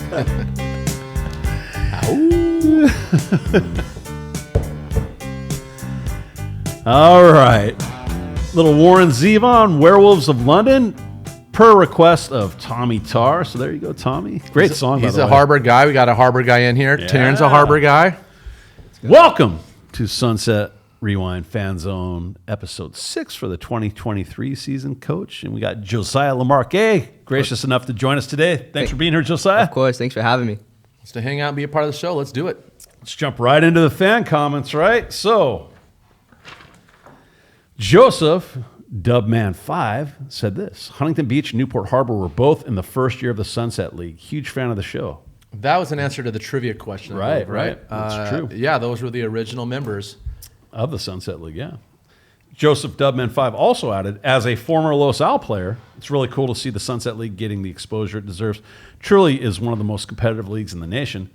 All right. Little Warren Zevon, Werewolves of London, per request of Tommy Tarr. So there you go, Tommy. Great song, by the way. He's a Harbor guy. We got a Harbor guy in here. Yeah. Taryn's a Harbor guy. Welcome to Sunset Rewind Fan Zone, episode 6 for the 2023 season, Coach. And we got Josiah Lamarque, gracious enough to join us today. Thanks for being here, Josiah. Of course. Thanks for having me. Just to hang out and be a part of the show. Let's do it. Let's jump right into the fan comments, right? So, Joseph, Dubman5, said this. Huntington Beach and Newport Harbor were both in the first year of the Sunset League. Huge fan of the show. That was an answer to the trivia question. Right, right. That's true. Yeah, those were the original members. Of the Sunset League, yeah. Joseph Dubman5 also added, as a former Los Al player, it's really cool to see the Sunset League getting the exposure it deserves. Truly is one of the most competitive leagues in the nation.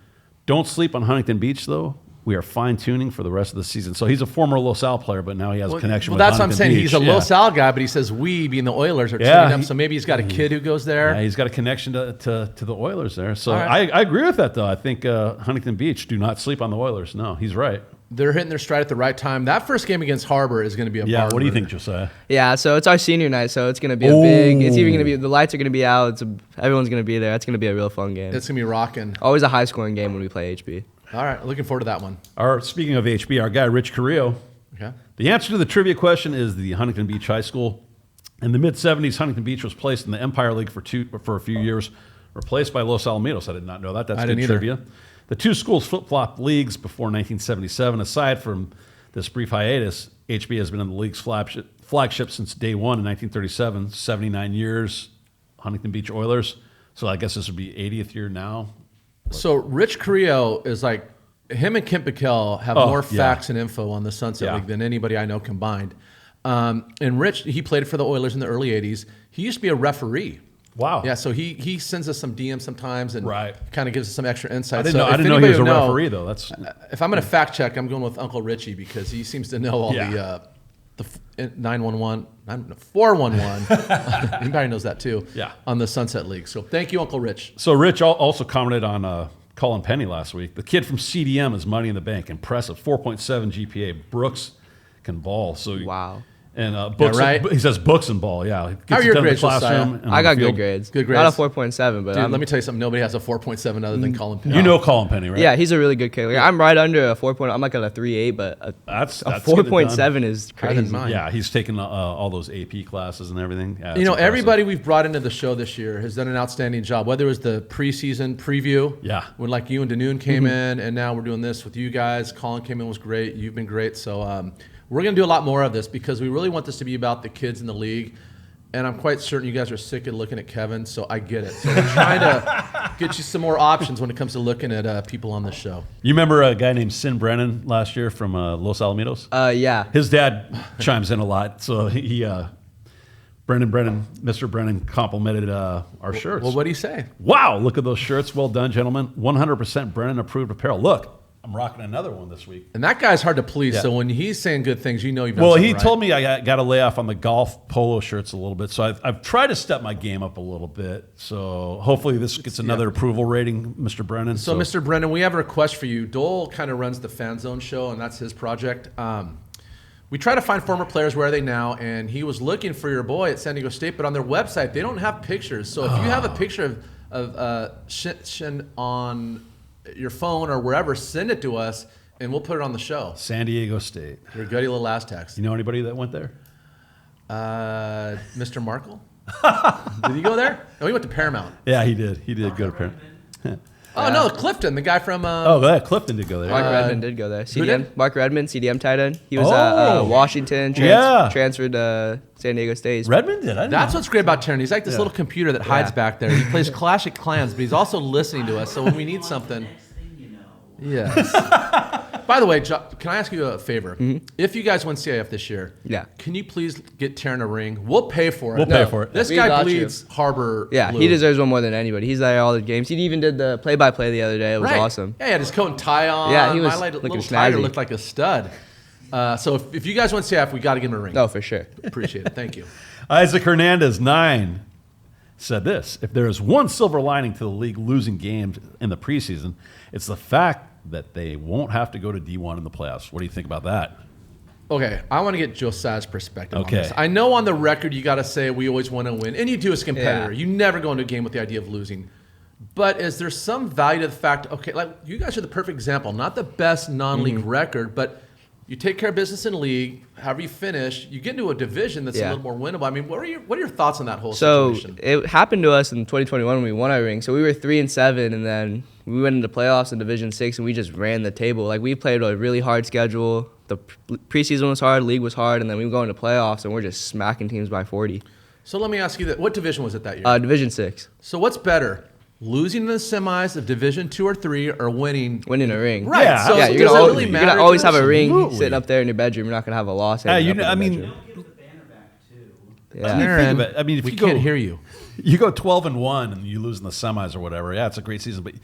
Don't sleep on Huntington Beach, though. We are fine-tuning for the rest of the season. So he's a former Los Al player, but now he has a connection with that's Huntington what I'm saying. Beach. He's a Los Al guy, but he says we, being the Oilers, are tuning up. So maybe he's got a kid who goes there. Yeah, he's got a connection to the Oilers there. So right. I agree with that, though. I think Huntington Beach, do not sleep on the Oilers. No, he's right. They're hitting their stride at the right time. That first game against Harbor is going to be a what do you think, Josiah? Yeah, so it's our senior night, so it's going to be a big. It's even going to be, the lights are going to be out. Everyone's going to be there. It's going to be a real fun game. It's going to be rocking. Always a high-scoring game when we play HB. All right, looking forward to that one. Speaking of HB, our guy Rich Carrillo. Okay. The answer to the trivia question is the Huntington Beach High School. In the mid-'70s, Huntington Beach was placed in the Empire League for a few years, replaced by Los Alamitos. I did not know that. That's good trivia. The two schools flip-flopped leagues before 1977. Aside from this brief hiatus, HB has been in the league's flagship since day one in 1937, 79 years, Huntington Beach Oilers. So I guess this would be 80th year now. So Rich Carrillo is like, him and Kent Bikel have more facts and info on the Sunset League than anybody I know combined. And Rich, he played for the Oilers in the early 80s. He used to be a referee. Wow. Yeah, so he sends us some DMs sometimes and kind of gives us some extra insight. I didn't know he was a referee, though. If I'm going to fact check, I'm going with Uncle Richie because he seems to know all the 911, 411. Anybody knows that too. Yeah. On the Sunset League. So thank you, Uncle Rich. So Rich also commented on Colin Penny last week. The kid from CDM is money in the bank. Impressive. 4.7 GPA. Brooks can ball. So wow. And books, he says books and ball. Yeah. How are your grades, Josiah? I got good grades. Good grades. Not a 4.7, but dude, let me tell you something. Nobody has a 4.7 other than Colin Penny. You know Colin Penny, right? Yeah, he's a really good kid. Like, I'm right under a 4. I'm like at a 3.8, but a 4.7 is crazy. Yeah, he's taken all those AP classes and everything. Yeah, everybody we've brought into the show this year has done an outstanding job. Whether it was the preseason preview, when like you and Danoon came in, and now we're doing this with you guys. Colin came in, was great. You've been great. So. We're going to do a lot more of this because we really want this to be about the kids in the league. And I'm quite certain you guys are sick of looking at Kevin, so I get it. So we're trying to get you some more options when it comes to looking at people on the show. You remember a guy named Sin Brennan last year from Los Alamitos? Yeah. His dad chimes in a lot. So Mr. Brennan complimented our shirts. Well, what did he say? Wow, look at those shirts. Well done, gentlemen. 100% Brennan approved apparel. Look. I'm rocking another one this week. And that guy's hard to please, so when he's saying good things, you know you've done Well, something he right. told me I got to lay off on the golf polo shirts a little bit, so I've tried to step my game up a little bit. So hopefully this gets another approval rating, Mr. Brennan. So Mr. Brennan, we have a request for you. Dole kind of runs the Fan Zone show, and that's his project. We try to find former players, where are they now, and he was looking for your boy at San Diego State, but on their website, they don't have pictures. So if you have a picture of Shin on your phone or wherever, send it to us. And we'll put it on the show. San Diego State. Your gutty little Aztecs. You know anybody that went there? Mr. Markle? Did he go there? No, he went to Paramount. Yeah, he did. He did go to Paramount. No, Clifton, the guy from... Clifton did go there. Mark Redmond did go there. CDM? Mark Redmond, CDM tight end. He was at Washington, transferred to San Diego State. Redmond did? That's what's great about Taryn. He's like this little computer that hides back there. He plays Clash of Clans, but he's also listening to us. So when we need something... Yes. By the way, can I ask you a favor? Mm-hmm. If you guys win CIF this year, can you please get Taryn a ring? We'll pay for it. We'll pay for it. This guy bleeds Harbor blue. He deserves one more than anybody. He's there all the games. He even did the play-by-play the other day. It was awesome. Yeah, he had his coat and tie on. Yeah, he was My looking little tiger snazzy. looked like a stud. So if you guys win CIF, we got to give him a ring. Oh, for sure. Appreciate it. Thank you. Isaac Hernandez, 9. said this: if there is one silver lining to the league losing games in the preseason, it's the fact that they won't have to go to D1 in the playoffs. What do you think about that? Okay, I want to get Josiah's perspective on Okay. this. I know on the record you got to say we always want to win, and you do as a competitor. Yeah. You never go into a game with the idea of losing. But is there some value to the fact, okay, like you guys are the perfect example, not the best non-league record, but you take care of business in league, however you finish, you get into a division that's a little more winnable. I mean, what are your thoughts on that whole situation? It happened to us in 2021 when we won our ring. So we were 3-7, and then we went into playoffs in Division 6, and we just ran the table. Like, we played a really hard schedule. The preseason was hard, league was hard, and then we go into playoffs, and we're just smacking teams by 40. So let me ask you that. What division was it that year? Division 6. So what's better? Losing in the semis of Division 2 or 3 or winning a ring. Right. Yeah. So Yeah, does you're it gonna, really matter? you're gonna always have a ring Absolutely. sitting up there in your bedroom. You're not gonna have a loss. Yeah, hanging up in I the mean, bedroom. Get the banner back too. Yeah. think of it. I mean, if we you go, can't hear you. You go 12-1 and you lose in the semis or whatever. Yeah, it's a great season. But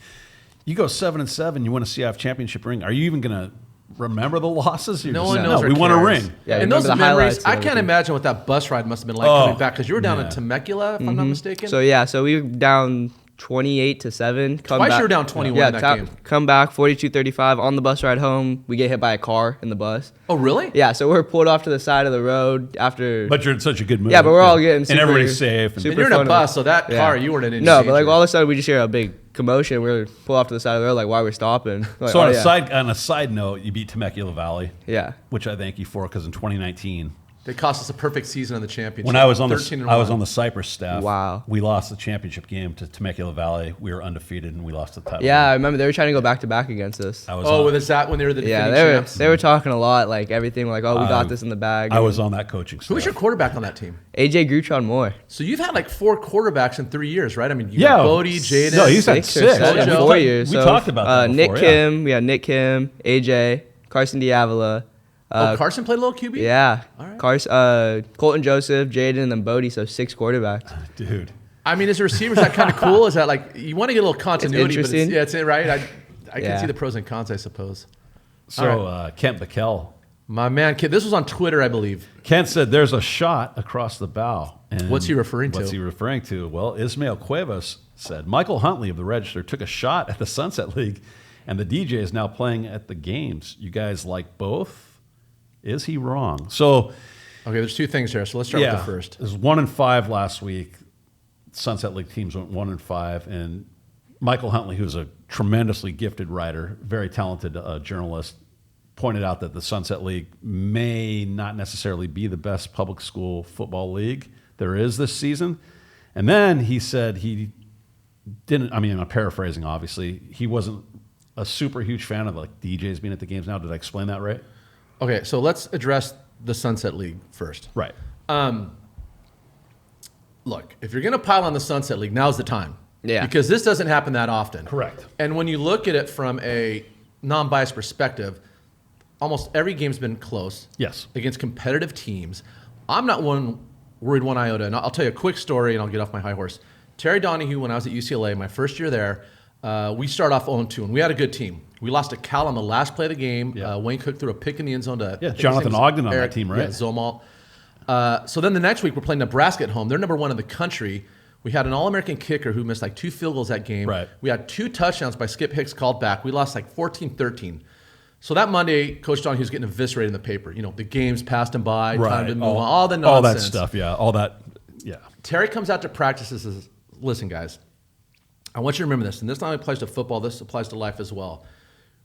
you go 7-7, you win a CIF championship ring. Are you even gonna remember the losses? You're No just one saying, knows. we or won a cares. ring. Yeah, and remember those the memories, highlights and I can't everything. imagine what that bus ride must have been like Oh, coming back because you were down yeah. in Temecula, if I'm not mistaken. So we were down 28-7. Twice you were down 21 in that game. Come back 42-35 on the bus ride home. We get hit by a car in the bus. Oh, really? Yeah, so we're pulled off to the side of the road after. But you're in such a good mood. Yeah, but we're all getting super- and everybody's safe. And super And you're in a fun. bus, so that Yeah. car, you weren't in any No, danger. but like all of a sudden we just hear a big commotion. We're pulled off to the side of the road, like why we're stopping. Like, so oh, on yeah. a side note, you beat Temecula Valley, Yeah. which I thank you for, because in 2019, They cost us a perfect season on the championship. when I was on 13 and I was 1. on the Cypress staff. Wow. We lost the championship game to Temecula Valley. We were undefeated and we lost the title. Yeah, I remember they were trying to go back to back against us. I was Oh, on, was that when they were the Yeah, defending they were champs? they were talking a lot, like everything, like we got this in the bag. I was on that coaching staff. Who was your quarterback on that team? AJ Grutron Moore. So you've had like 4 quarterbacks in 3 years, right? I mean, you Yeah. got Bodie, Jaden. No, he's had 6 or 6. 7, Mojo. 4 years. We So, talked about that Nick before, yeah. Kim, we had Nick Kim, AJ, Carson Diavola. Carson played a little QB? Yeah, All right. Colton Joseph, Jaden, and then Bodie. So 6 quarterbacks. Dude. I mean, as a receiver, is that kind of cool? Is that like, you want to get a little continuity, but interesting. it's right? I can Yeah. see the pros and cons, I suppose. So Kent Backel. My man, Kid, this was on Twitter, I believe. Kent said there's a shot across the bow. And What's he referring to? What's he referring to? Well, Ismael Cuevas said Michael Huntley of the Register took a shot at the Sunset League, and the DJ is now playing at the games. You guys like both? Is he wrong? So, Okay, there's 2 things here, so let's start with the first. It was 1-5 last week. Sunset League teams went 1-5, and Michael Huntley, who's a tremendously gifted writer, very talented journalist, pointed out that the Sunset League may not necessarily be the best public school football league there is this season. And then he said he didn't, I mean, I'm paraphrasing, obviously. He wasn't a super huge fan of like DJs being at the games now. Did I explain that right? Okay, so let's address the Sunset League first. Right. Look, if you're going to pile on the Sunset League, now's the time. Yeah. Because this doesn't happen that often. Correct. And when you look at it from a non-biased perspective, almost every game's been close. Yes. Against competitive teams. I'm not worried one iota. And I'll tell you a quick story, and I'll get off my high horse. Terry Donahue, when I was at UCLA, my first year there, we started off 0-2, and we had a good team. We lost to Cal on the last play of the game. Yeah. Wayne Cook threw a pick in the end zone to Jonathan Ogden on that team, right? Yeah, Zomal. So then the next week we're playing Nebraska at home. They're number 1 in the country. We had an All-American kicker who missed like 2 field goals that game. Right. We had 2 touchdowns by Skip Hicks called back. We lost like 14-13. So that Monday, Coach Donahue was getting eviscerated in the paper. You know, the game's passed him by, time to move on, all the nonsense. All that stuff, yeah. All that, yeah. Terry comes out to practice and says, listen, guys, I want you to remember this, and this not only applies to football, this applies to life as well.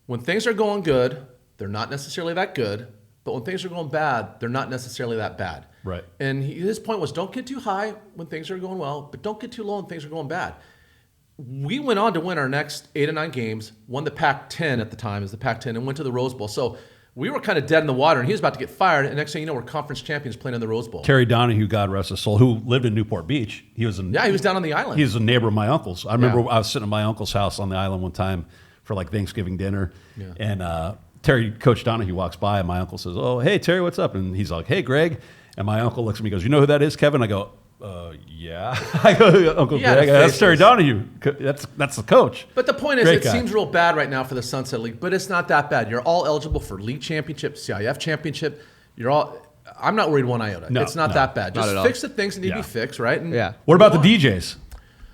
When things are going good, they're not necessarily that good, but when things are going bad, they're not necessarily that bad. Right. And his point was, don't get too high when things are going well, but don't get too low when things are going bad. We went on to win our next 8 or 9 games, won the Pac-10 at the time, as the Pac-10, and went to the Rose Bowl. So we were kind of dead in the water, and he was about to get fired, and next thing you know, we're conference champions playing in the Rose Bowl. Terry Donahue, God rest his soul, who lived in Newport Beach. He was Yeah, he was down on the island. He was a neighbor of my uncle's. I remember Yeah. I was sitting at my uncle's house on the island one time for like Thanksgiving dinner, Yeah. and Coach Donahue walks by, and my uncle says, "Oh, hey Terry, what's up?" And he's like, "Hey Greg," and my uncle looks at me, and goes, "You know who that is, Kevin?" I go, "Yeah." I go, "Uncle Yeah, Greg, the that's faces. Terry Donahue. That's the coach." But the point is, Great it guy. seems real bad right now for the Sunset League, but it's not that bad. You're all eligible for league championship, CIF championship. I'm not worried one iota. No, it's not no, that bad. not Just at all. fix the things that need to Yeah. be fixed, right? And Yeah. What about the DJs?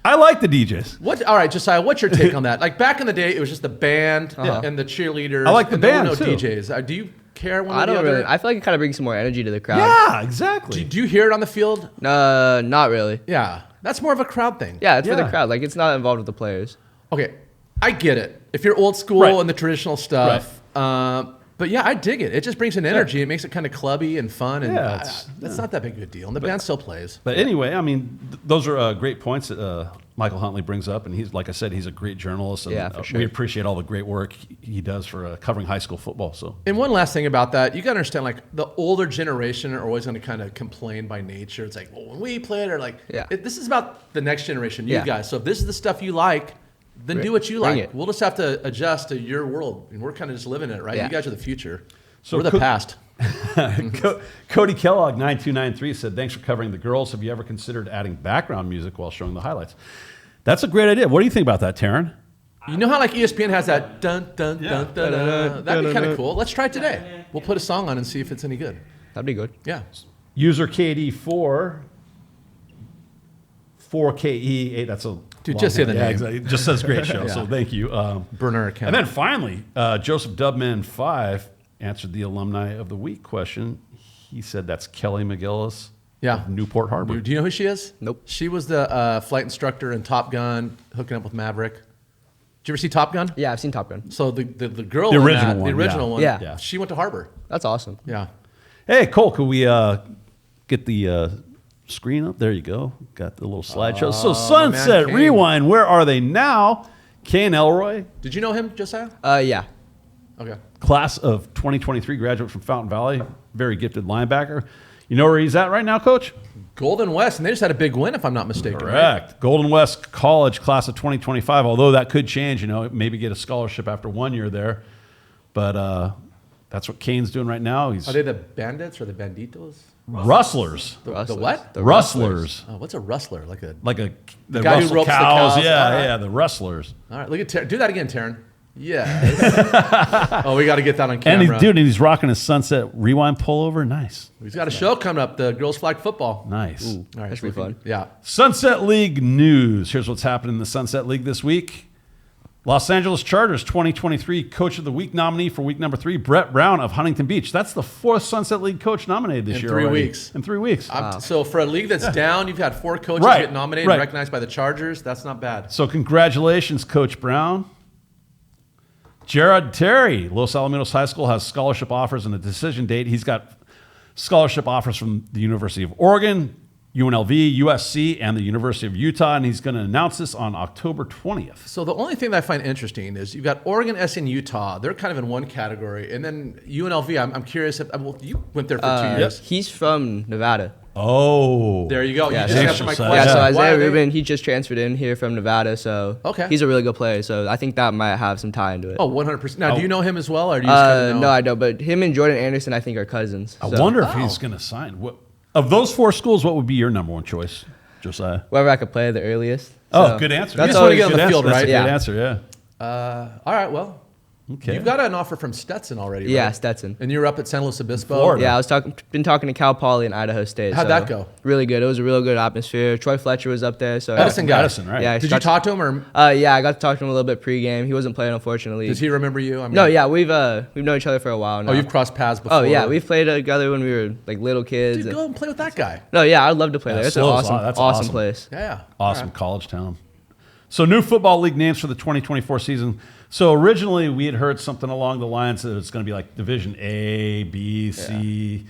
I like the DJs. All right, Josiah, what's your take on that? Like back in the day, it was just the band and the cheerleaders. I like the band, no too. DJs. Do you care one I or the don't other? really. I feel like it kind of brings some more energy to the crowd. Yeah, exactly. Do you hear it on the field? Not really. Yeah, that's more of a crowd thing. Yeah, it's for Yeah. the crowd. Like it's not involved with the players. Okay, I get it. If you're old school Right. and the traditional stuff, but yeah, I dig it. It just brings an energy. It makes it kind of clubby and fun, and Yeah, that's not that big of a deal. And the band still plays. But anyway, I mean, those are great points that Michael Huntley brings up, and he's, like I said, he's a great journalist, and Yeah, for sure. we appreciate all the great work he does for covering high school football. So And one last thing about that, you got to understand, like the older generation are always going to kind of complain by nature. It's like, well, when we played, or like, Yeah. this is about the next generation, you Yeah. guys. So if this is the stuff you like, then do what you Bring like. it. We'll just have to adjust to your world, and we're kind of just living it, right? Yeah. You guys are the future. So We're the past. Cody Kellogg 9293 said, "Thanks for covering the girls. Have you ever considered adding background music while showing the highlights?" That's a great idea. What do you think about that, Taryn? You know how like ESPN has that dun dun dun dun dun? That'd be kind of cool. Let's try it today. We'll put a song on and see if it's any good. That'd be good. Yeah. User KD4 4KE8. That's a Dude, long just say one. the Yeah, name. exactly. It just says great show. So thank you. Burner account. And then finally, Joseph Dubman 5 answered the alumni of the week question. He said that's Kelly McGillis Yeah. of Newport Harbor. Do you know who she is? Nope. She was the flight instructor in Top Gun, hooking up with Maverick. Did you ever see Top Gun? Yeah, I've seen Top Gun. So the girl, The in original that, one, the original yeah. one, Yeah. she went to Harbor. That's awesome. Yeah. Hey, Cole, could we get the screen up? There you go. Got the little slideshow. So Sunset Kane. Rewind, where are they now? Kane Elroy, Did you know him, Josiah? Yeah. Okay. class of 2023, graduate from Fountain Valley, very gifted linebacker. You know where he's at right now, Coach? Golden West, and they just had a big win, if I'm not mistaken. Right? Correct. Golden West College, class of 2025, although that could change, maybe get a scholarship after 1 year there. But that's what Kane's doing right now. He's Are they the Bandits or the Banditos? Rustlers. The what? The Rustlers. Oh, what's a rustler? Like a. The guy who Russell ropes the cows. cows. Yeah, All right. yeah, the Rustlers. All right, look at do that again, Taryn. Yeah. Oh, we got to get that on And camera. he's rocking his Sunset Rewind pullover. Nice. He's got a show coming up, the girls flag football. Nice. All right, That should be fun. Yeah. Sunset League news. Here's what's happening in the Sunset League this week. Los Angeles Chargers 2023 Coach of the Week nominee for week number 3, Brett Brown of Huntington Beach. That's the 4th Sunset League coach nominated this In year 3 already. weeks. In 3 weeks. So for a league that's down, you've had 4 coaches Right, get nominated right. and recognized by the Chargers. That's not bad. So congratulations, Coach Brown. Jared Terry, Los Alamitos High School has scholarship offers and a decision date. He's got scholarship offers from the University of Oregon, UNLV, USC, and the University of Utah, and he's going to announce this on October 20th. So the only thing that I find interesting is you've got Oregon, SC, and Utah. They're kind of in one category. And then UNLV, I'm curious if well, you went there for 2 years. He's from Nevada. Oh. There you go. Yeah, You just so- answered my Yeah, question. Yeah, so Why Isaiah are they- Rubin, he just transferred in here from Nevada, so Okay. he's a really good player. So I think that might have some tie into it. Oh, 100%. Now, do you know him as well, or do you just kind of know? No, I don't. But him and Jordan Anderson, I think, are cousins. I So wonder if he's going to sign. What, of those 4 schools, what would be your number one choice, Josiah? wherever I could play the earliest. Oh, So good answer. You That's just wanna always get on the Good field, answer. right? That's a good Yeah. answer, yeah. All right, well, Okay. you've got an offer from Stetson already, right? Yeah, Stetson. And you were up at San Luis Obispo. Florida. Yeah, I was been talking to Cal Poly and Idaho State. How'd so that go? Really good. It was a real good atmosphere. Troy Fletcher was up there. So Edison guy. Edison, right? Yeah, Did you talk to him, or Yeah, I got to talk to him a little bit pregame. He wasn't playing, unfortunately. does he remember you? I mean, No, yeah, we've known each other for a while now. Oh, you've crossed paths before. Oh yeah, we've played together when we were like little kids. Dude, go and play with that guy. No, yeah, I'd love to play Yeah, there. It's an Slows, awesome, that's awesome awesome. place. Yeah. Awesome All right. college town. So new football league names for the 2024 season. So originally we had heard something along the lines that it's going to be like Division A, B, C,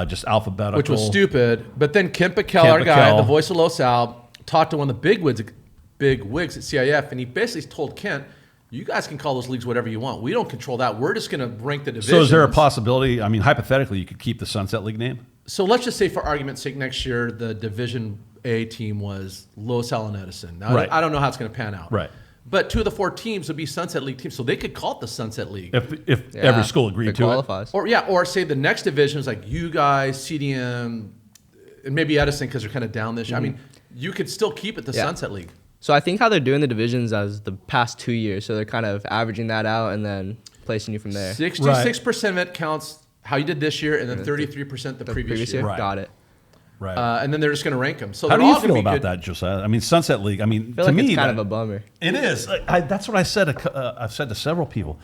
just alphabetical. Which was stupid. But then Kent Backel, our guy, Backel. the voice of Los Al, talked to one of the big wigs at CIF, and he basically told Kent, you guys can call those leagues whatever you want. We don't control that. We're just going to rank the divisions. So is there a possibility? I mean, hypothetically, you could keep the Sunset League name. So let's just say, for argument's sake, next year the Division A team was Los Al and Edison. Now, Right. I don't know how it's going to pan out. Right. But 2 of the 4 teams would be Sunset League teams, so they could call it the Sunset League. If Yeah, every school if agreed it to it. qualifies. Or say the next division is like you guys, CDM, and maybe Edison because they're kind of down this year. I mean, you could still keep it the Yeah. Sunset League. So I think how they're doing the divisions as the past 2 years. So they're kind of averaging that out and then placing you from there. 66% of it counts how you did this year, and then 33% the previous year. Right. Got it. Right. And then they're just going to rank them. So how they're do you all gonna feel be about good. that, Josiah? I mean, Sunset League. I mean, I feel to like me, it's kind of a bummer. It is. That's what I said. I've said to several people.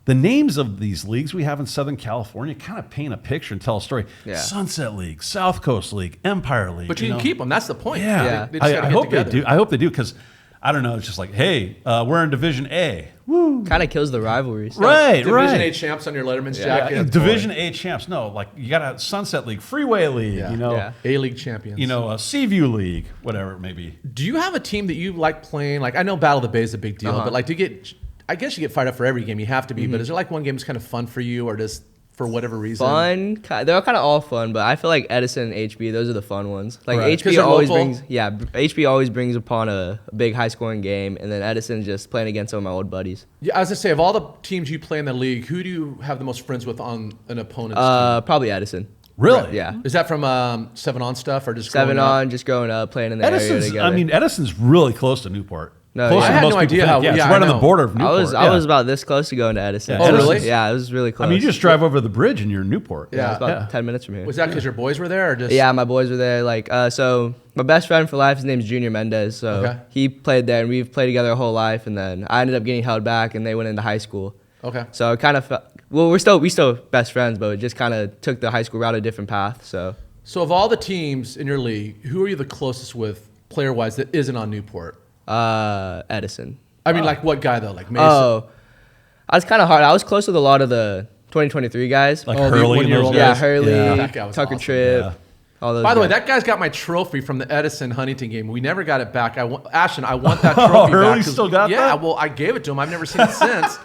The names of these leagues we have in Southern California kind of paint a picture and tell a story. Yeah. Sunset League, South Coast League, Empire League. But you can keep them. That's the point. Yeah. They just gotta I get hope together. they do. I hope they do because I don't know. It's just like, hey, we're in Division A. Woo. Kind of kills the rivalries. Right, Division A champs on your Letterman's jacket. Yeah, Division A champs. No, like you got a Sunset League, Freeway League. Yeah. You know, Yeah. A-League champions. you know, a Seaview League, whatever it may be. Do you have a team that you like playing? Like, I know Battle of the Bay is a big deal, but like, I guess you get fired up for every game. You have to be, but is there like one game that's kind of fun for you, or just for whatever reason? Fun. They're kind of all fun, but I feel like Edison and HB, those are the fun ones. Like Right. 'Cause HB they're always local? HB always brings upon a big high scoring game, and then Edison just playing against some of my old buddies. Yeah, I was gonna say, of all the teams you play in the league, who do you have the most friends with on an opponent's team? Probably Edison. Really? Yeah. Is that from 7-on stuff or just 7 growing up? on, just growing up, playing in the area Edison's. together. I mean, Edison's really close to Newport. No, Closer yeah. than I had most no people idea think. how- Yeah, it's yeah, right I on the know. border of Newport. I was about this close to going to Edison. Yeah, Oh, really? Yeah, it was really close. I mean, you just drive over the bridge and you're in Newport. Yeah. It's about 10 minutes from here. Was that because your boys were there, or just? Yeah, my boys were there. Like, so my best friend for life, his name's Junior Mendez. So Okay. he played there, and we've played together our whole life. And then I ended up getting held back, and they went into high school. Okay. So it kind of felt, well, we still best friends, but it just kind of took the high school route a different path. So So of all the teams in your league, who are you the closest with, player-wise, that isn't on Newport? Edison. I mean, like what guy though? Like Mason? Oh, I was kind of hard. I was close with a lot of the 2023 guys. Like Oh, the Hurley and one-year-old those Yeah, guys. Hurley, Yeah. That guy was Tucker awesome. Tripp, Yeah. all those. By the way, guys. that guy's got my trophy from the Edison Huntington game. We never got it back. Ashton, I want that trophy Hurley back. 'cause- still got yeah, that? well, I gave it to him. I've never seen it since.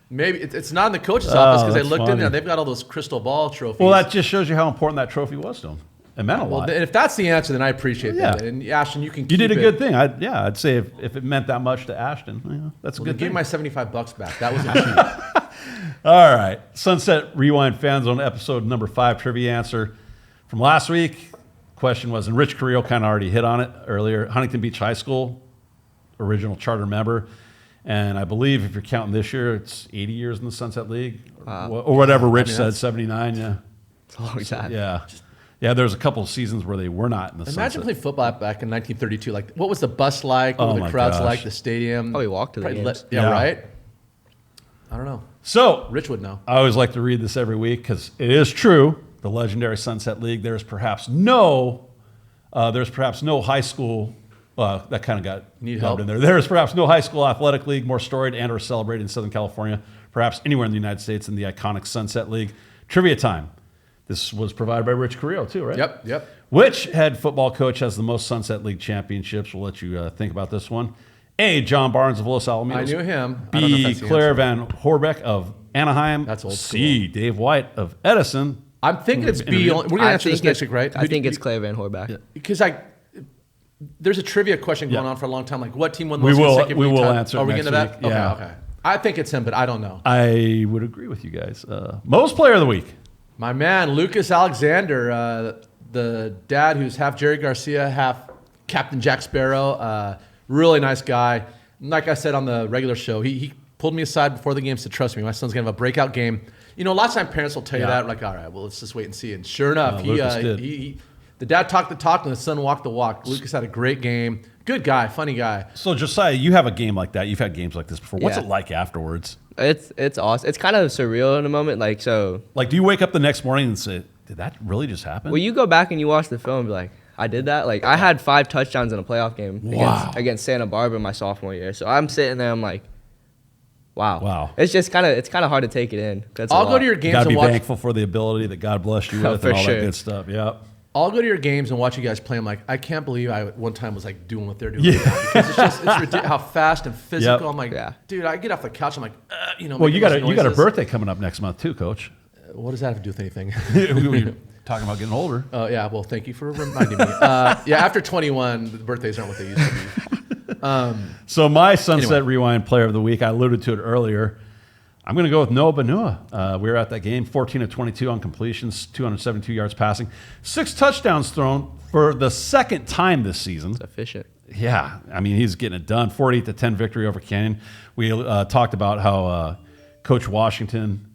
Maybe it's not in the coach's office because I that's looked in funny. there. They've got all those crystal ball trophies. Well, that just shows you how important that trophy was to him. It meant a Well, lot. if that's the answer, then I appreciate that. Yeah. And Ashton, you can. You did a keep good it. thing. I'd say if it meant that much to Ashton, that's a Well, good give thing. my $75 back. That wasn't cheap. All right. Sunset Rewind Fan Zone episode number 5 trivia answer from last week. Question was, and Rich Carrillo kind of already hit on it earlier, Huntington Beach High School, original charter member. And I believe if you're counting this year, it's 80 years in the Sunset League or whatever Rich said, 79. Yeah. It's a long time. Yeah. Yeah, there's a couple of seasons where they were not in the Imagine Sunset. playing football back in 1932. Like, what was the bus like? What Oh were my the crowds gosh. like? The stadium? Probably walked to the Probably games. yeah, Yeah. right? I don't know. So, Rich would know. I always like to read this every week because it is true. The legendary Sunset League. There's perhaps no high school. That kind of got Need dubbed help? in there. There is perhaps no high school athletic league more storied and/or celebrated in Southern California, perhaps anywhere in the United States, than the iconic Sunset League. Trivia time. This was provided by Rich Carrillo too, right? Yep. Which head football coach has the most Sunset League championships? We'll let you think about this one. A. John Barnes of Los Alamitos. I knew him. I don't know if B. that's the Claire answer. Van Horbeck of Anaheim. That's old C. Dave White of Edison. I'm thinking it's B. We're going to answer this next week, right? I think it's Claire Van Horback. Because there's a trivia question going on for a long time. Like, what team won the We most will- consecutive we league will titles? answer Are we next getting to that? week. Yeah. Okay. I think it's him, but I don't know. I would agree with you guys. Most player of the week. My man, Lucas Alexander, the dad who's half Jerry Garcia, half Captain Jack Sparrow. Really nice guy. Like I said on the regular show, he pulled me aside before the game, said, trust me, my son's going to have a breakout game. You know, a lot of times parents will tell you Yeah. that, like, all right, well, let's just wait and see. And sure enough, Lucas did. the dad talked the talk and the son walked the walk. Lucas had a great game. Good guy, funny guy. So Josiah, you have a game like that. You've had games like this before. What's Yeah. it like afterwards? It's awesome. It's kind of surreal in a moment. Like, so, Like, do you wake up the next morning and say, "Did that really just happen?" well, you go back and you watch the film and be like, I did that. Like, I had 5 touchdowns in a playoff game Wow. against Santa Barbara my sophomore year. So I'm sitting there, I'm like, wow. Wow. It's just kind of hard to take it in. That's a I'll go lot. to your You games gotta and be watch. thankful for the ability that God blessed you Oh, with for and all that sure. good stuff. Yeah. I'll go to your games and watch you guys play. I'm like, I can't believe I one time was like doing what they're doing right now. Because it's ridiculous how fast and physical. Yep. I'm like, Yeah. dude, I get off the couch. I'm like, Well, making you got those you got a noises. birthday coming up next month too, Coach. What does that have to do with anything? We were talking about getting older. Yeah, well, thank you for reminding me. Yeah, after 21, the birthdays aren't what they used to be. So my Sunset Rewind player of the week, I alluded to it earlier. I'm going to go with Noah Banua. We were at that game, 14 of 22 on completions, 272 yards passing, 6 touchdowns thrown for the second time this season. efficient. Yeah, I mean, he's getting it done. 48-10 victory over Canyon. We talked about how Coach Washington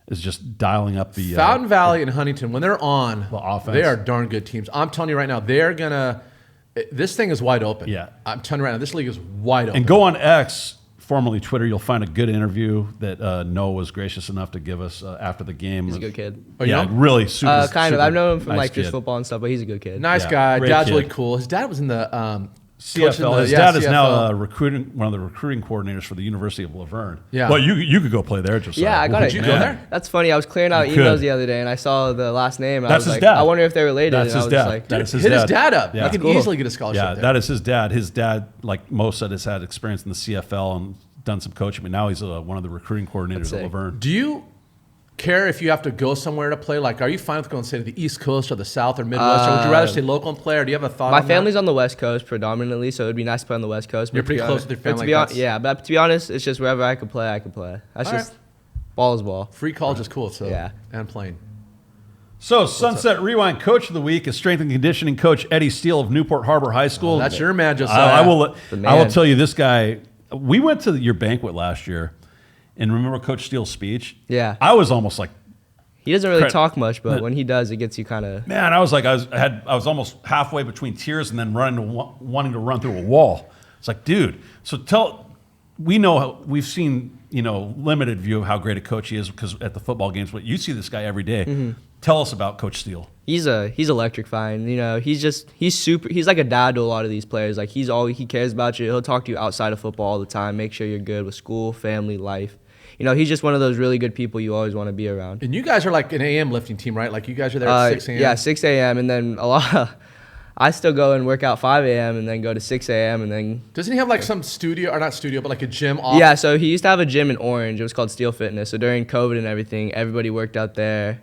is just dialing up the Fountain Valley and Huntington, when they're on, the offense. they are darn good teams. I'm telling you right now, they're going to – this thing is wide open. Yeah. I'm telling you right now, this league is wide open. And go on X, formerly Twitter. You'll find a good interview that Noah was gracious enough to give us after the game. He's a good kid. Oh, you know? Really super. Kind of. I've known him from nice just kid. football and stuff, but he's a good kid. Nice guy. great Dad's kid. really cool. His dad was in the CFL. His dad is CFL. now one of the recruiting coordinators for the University of Laverne. Yeah. Well, you could go play there. Just Yeah, I got it. Did you go there? That's funny. I was clearing out You emails could. the other day, and I saw the last name. And That's I was his like, dad. I wonder if they're related. That's and his I was dad. just like, That is his Hit dad. his dad up. Yeah. You can Cool. easily get a scholarship Yeah, there. that is his dad. His dad, like Mo said, has had experience in the CFL and done some coaching, but now he's one of the recruiting coordinators That's at sick. Laverne. Do you care if you have to go somewhere to play? Like, are you fine with going, say, to the East Coast or the South or Midwest? Or would you rather stay local and play, or do you have a thought my on family's that? on the West Coast predominantly, so it'd be nice to play on the West Coast. You're but to pretty be close honest- with your but family, to be like hon- that's- yeah, but to be honest, it's just wherever I could play, I could play. That's All just right. ball is ball. Free college is cool, so Yeah. and playing. So, Sunset Rewind Coach of the Week is strength and conditioning coach Eddie Steele of Newport Harbor High School. That's your man, Josiah. I will. The I will man. tell you, this guy. We went to your banquet last year, and remember Coach Steele's speech? Yeah. I was almost like, He doesn't really Credit- talk much, but when he does, it gets you kind of. man, I was like, I was almost halfway between tears and then wanting to run through a wall. It's like, dude. So we know we've seen limited view of how great a coach he is because at the football games, but you see this guy every day. Mm-hmm. Tell us about Coach Steele. He's electrifying. He's super. He's like a dad to a lot of these players. Like he cares about you. He'll talk to you outside of football all the time. Make sure you're good with school, family, life. He's just one of those really good people you always want to be around. And you guys are like an AM lifting team, right? Like you guys are there at 6 a.m. Yeah, 6 a.m. and then I still go and work out 5 a.m. and then go to 6 a.m. and then. Doesn't he have like some studio, or not studio, but like a gym off? Yeah, so he used to have a gym in Orange. It was called Steel Fitness. So during COVID and everything, everybody worked out there.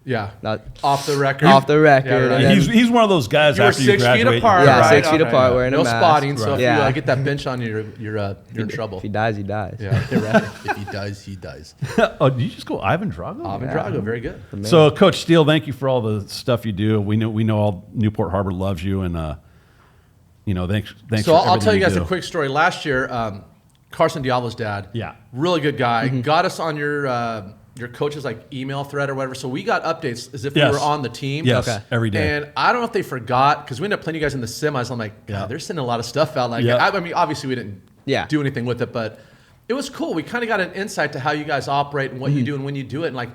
Yeah. Not Off the record. off the record. Yeah, right. and then- He's one of those guys You were after you 6 feet graduate. apart, Yeah, right? 6 feet Okay. apart, wearing a no mask. spotting, so Right. if Yeah. you get that bench on you, you're in trouble. If he dies, he dies. Yeah, you're right. If he does, he does. Oh, did you just go Ivan Drago? Ivan Drago, very good. So, Coach Steele, thank you for all the stuff you do. We know all Newport Harbor loves you, and thanks. So for I'll tell you everything guys do. a quick story. Last year, Carson Diablo's dad, Yeah. really good guy, got us on your coach's like email thread or whatever. So we got updates as if Yes. we were on the team. Yes, Okay. every day. And I don't know if they forgot because we ended up playing you guys in the semis. I'm like, God, Yeah. they're sending a lot of stuff out. Like, Yeah. I mean, obviously we didn't do anything with it, but it was cool. We kind of got an insight to how you guys operate and what you do and when you do it. And like,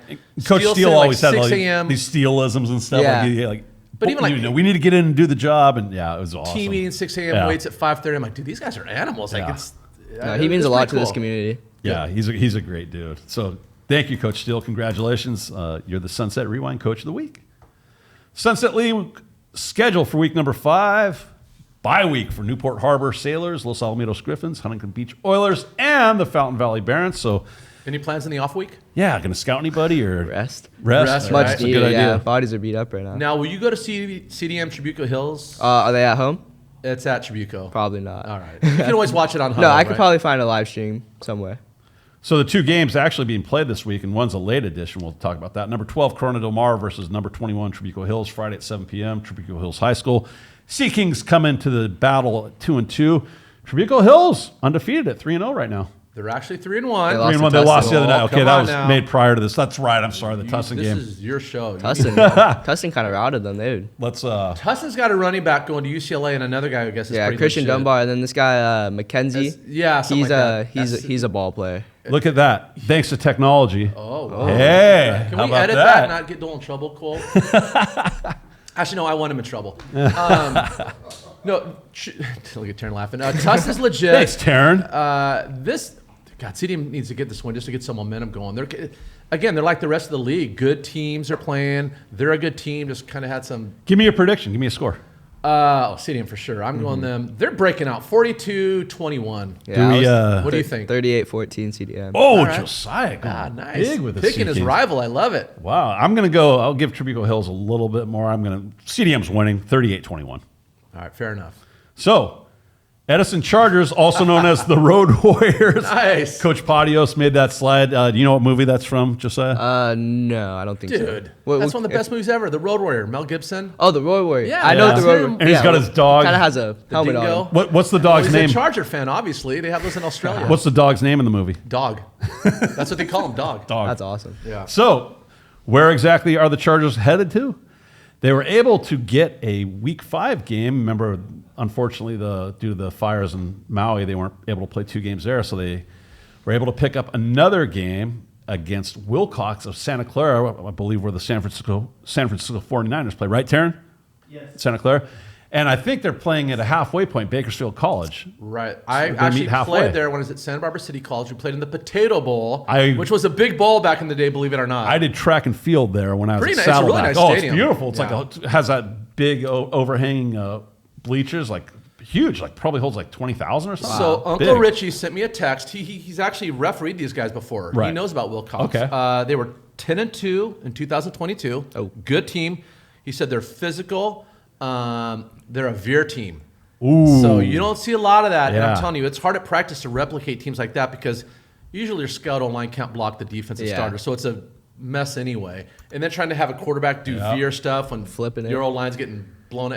Coach Steele said, always like had 6 like, a.m. these Steelisms and stuff. Yeah. But even like- we need to get in and do the job, and yeah, it was awesome. team meeting 6 a.m. Yeah. waits at 5:30. I'm like, dude, these guys are animals. Like, Yeah. it's No, he means it's a lot pretty to this cool. community. Yeah, he's a great dude. So thank you, Coach Steele. Congratulations. You're the Sunset Rewind Coach of the Week. Sunset League schedule for week number 5. Bye week for Newport Harbor Sailors, Los Alamitos Griffins, Huntington Beach Oilers, and the Fountain Valley Barons. So, Any plans in the off week? yeah, going to scout anybody or Rest. Rest. Right. Much That's a needed. good Yeah, idea. bodies are beat up right now. Now, will you go to CDM Tribuco Hills? Are they at home? It's at Tribuco. Probably not. All right. You can always watch it on Huddle, No, I could right? probably find a live stream somewhere. So the two games actually being played this week, and one's a late edition. We'll talk about that. Number 12, Corona Del Mar versus number 21, Tribuco Hills, Friday at 7 p.m., Tribuco Hills High School. Sea Kings come into the battle at 2-2. Tribuco Hills undefeated at 3-0 right now. They're actually 3-1. They lost 3-1. They to lost the other Tustin. night. Oh, Okay, come that on was now. made prior to this. That's right. I'm sorry. The Tustin This game. is your show. Tustin kind of routed them, dude. Let's. Tustin's got a running back going to UCLA and another guy who I guess is Yeah, pretty Christian legit. Dunbar, and then this guy Mackenzie. Yeah, something he's like that. he's a ball player. Look at that. Thanks to technology. Oh, wow. Hey, Can how we about edit that? that and not get Dole in trouble, Cole? Actually, no, I want him in trouble. No, look at Taryn laughing. Tustin's legit. Thanks, Taryn. God, CDM needs to get this one just to get some momentum going. They're like the rest of the league. Good teams are playing. They're a good team. Just kind of had some. Give me a prediction. Give me a score. CDM for sure. I'm going them. They're breaking out 42-21. Yeah, What do you think? 38-14 CDM. Oh, right. Josiah. Going Ah, nice. big with the Picking his Sea Kings. rival. I love it. Wow. I'm going to go. I'll give Tribuco Hills a little bit more. CDM's winning 38-21. All right, fair enough. So, Edison Chargers, also known as the Road Warriors. Nice. Coach Pottios made that slide. Do you know what movie that's from, Josiah? No, I don't think so. Dude, that's one of the best movies ever. The Road Warrior, Mel Gibson. Oh, the Road Warrior. Yeah, I know that's the Road him. Warrior. And he's got his dog. Kind of has a helmet dingo. on. What's the dog's He's name? a Charger fan, obviously. They have those in Australia. What's the dog's name in the movie? Dog. That's what they call him, dog. Dog. That's awesome. Yeah. So, where exactly are the Chargers headed to? They were able to get a Week 5 game. Remember, unfortunately, due to the fires in Maui, they weren't able to play 2 games there. So they were able to pick up another game against Wilcox of Santa Clara, I believe, where the San Francisco 49ers play. Right, Taryn? Yes. Santa Clara. And I think they're playing at a halfway point, Bakersfield College. Right. So I they're gonna actually meet halfway. played there when I was at Santa Barbara City College. We played in the Potato Bowl, I- which was a big bowl back in the day, believe it or not. I did track and field there when I was Pretty at nice. It's a really Saddleback. nice Oh, stadium. it's beautiful. It's Yeah. like it has that big overhanging bleachers, like huge, like probably holds like 20,000 or something. So Wow. Uncle Big. Richie sent me a text. He's actually refereed these guys before. He Right. knows about Wilcox. Okay. They were 10-2 in 2022. Oh. Good team. He said they're physical. They're a veer team. Ooh. So you don't see a lot of that. And Yeah. I'm telling you, it's hard at practice to replicate teams like that because usually your scout online can't block the defensive Yeah. starter. So it's a mess anyway. And then trying to have a quarterback do veer stuff when Flipping it. your old line's getting blown.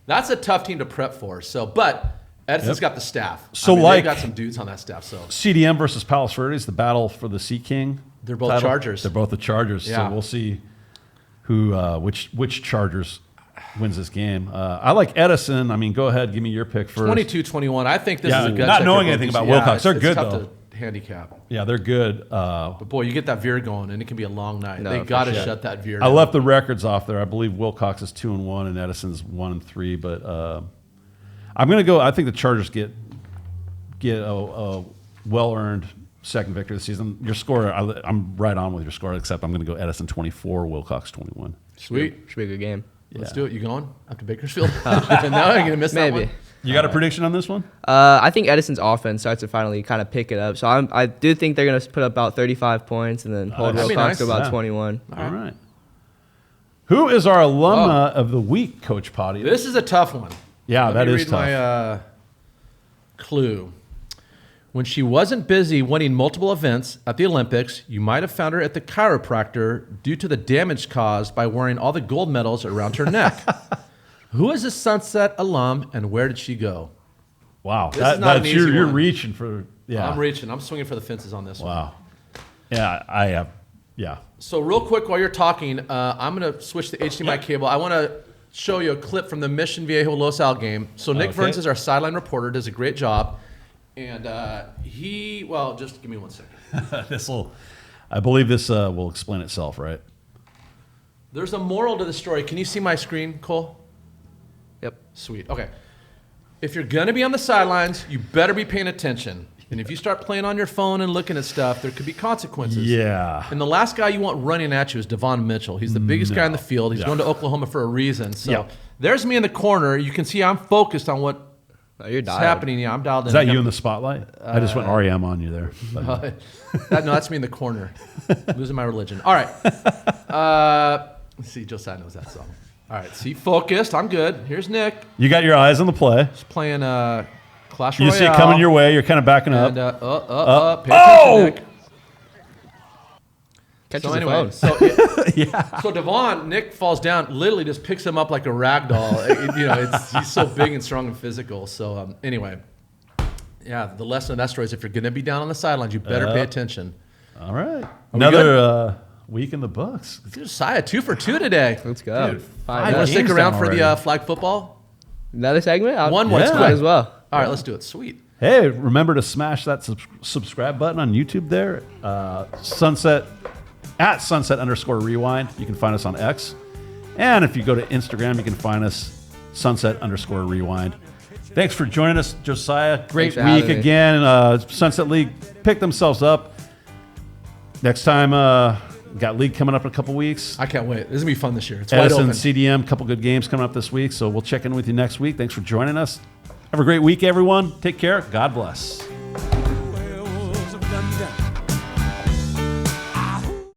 That's a tough team to prep for. So, but Edison's got the staff. So they've like- got some dudes on that staff. So CDM versus Palos Verdes, the battle for the Sea King. They're both title. Chargers. They're both the Chargers. Yeah. So we'll see who which Chargers wins this game. I like Edison. I mean, go ahead, give me your pick first. 22-21. I think this Yeah, is a gut not check knowing for anything both about these- Wilcox. They're it's good, tough though. to handicap. Yeah, they're good. But boy, you get that veer going, and it can be a long night. No, They for got to sure. shut that veer I down. left the records off there. I believe Wilcox is 2-1 and Edison's 1-3. But I'm going to go. I think the Chargers get a well-earned second victory this season. Your score, I'm right on with your score, except I'm going to go Edison 24, Wilcox 21. Sweet. Should be a good game. Let's do it. You going up to Bakersfield? No, you're going to miss that Maybe. one. You got a prediction on this one? I think Edison's offense starts to finally kind of pick it up. So I do think they're going to put up about 35 points and then hold that'd be Wilcox to nice. about Yeah. 21. All right. Who is our alumna of the week, Coach Potty? This is a tough one. Yeah, Let that me is read tough. my clue. When she wasn't busy winning multiple events at the Olympics, you might have found her at the chiropractor due to the damage caused by wearing all the gold medals around her neck. Who is a Sunset alum and where did she go? Wow, This is not an that's easy you're one. reaching for. Yeah. I'm reaching. I'm swinging for the fences on this one. Wow. Yeah, I have. Yeah. So real quick while you're talking, I'm going to switch the HDMI cable. I want to show you a clip from the Mission Viejo Los Al game. So Nick Okay. Verns is our sideline reporter, does a great job. And just give me 1 second. I believe this will explain itself, right? There's a moral to the story. Can you see my screen, Cole? Yep. Sweet. Okay. If you're going to be on the sidelines, you better be paying attention. And if you start playing on your phone and looking at stuff, there could be consequences. Yeah. And the last guy you want running at you is Devon Mitchell. He's the biggest guy in the field. He's Yeah. going to Oklahoma for a reason. So Yeah. there's me in the corner. You can see I'm focused on what's Oh, you're dialed. happening. Yeah, I'm dialed in. Is that you in the spotlight? I just went REM on you there. But- No, that's me in the corner. Losing my religion. All right. Let's see. Josiah knows that song. All right. See, focused. I'm good. Here's Nick. you got your eyes on the play. He's playing Clash You Royale. see it coming your way. You're kind of backing up. And pay attention, Nick. Catches So the anyway, phone. so Devon, Nick falls down, literally just picks him up like a rag doll. He's so big and strong and physical. So anyway, yeah, the lesson of that story is if you're going to be down on the sidelines, you better pay attention. All right. we Another week in the books. Josiah, 2 for 2 today. Let's go. Dude, Five you want games to stick around down for already. the flag football? Another segment? One more, Let's it's do it quick. as well. All right, let's do it. Sweet. Hey, remember to smash that subscribe button on YouTube there. Sunset @sunset_rewind. You can find us on X. And if you go to Instagram, you can find us @sunset_rewind. Thanks for joining us, Josiah. Great Thanks for having week me. again. Sunset League picked themselves up. Next time, got league coming up in a couple weeks. I can't wait. This is going to be fun this year. It's wide Edison, open. CDM, couple good games coming up this week. So we'll check in with you next week. Thanks for joining us. Have a great week, everyone. Take care. God bless. Wells of London.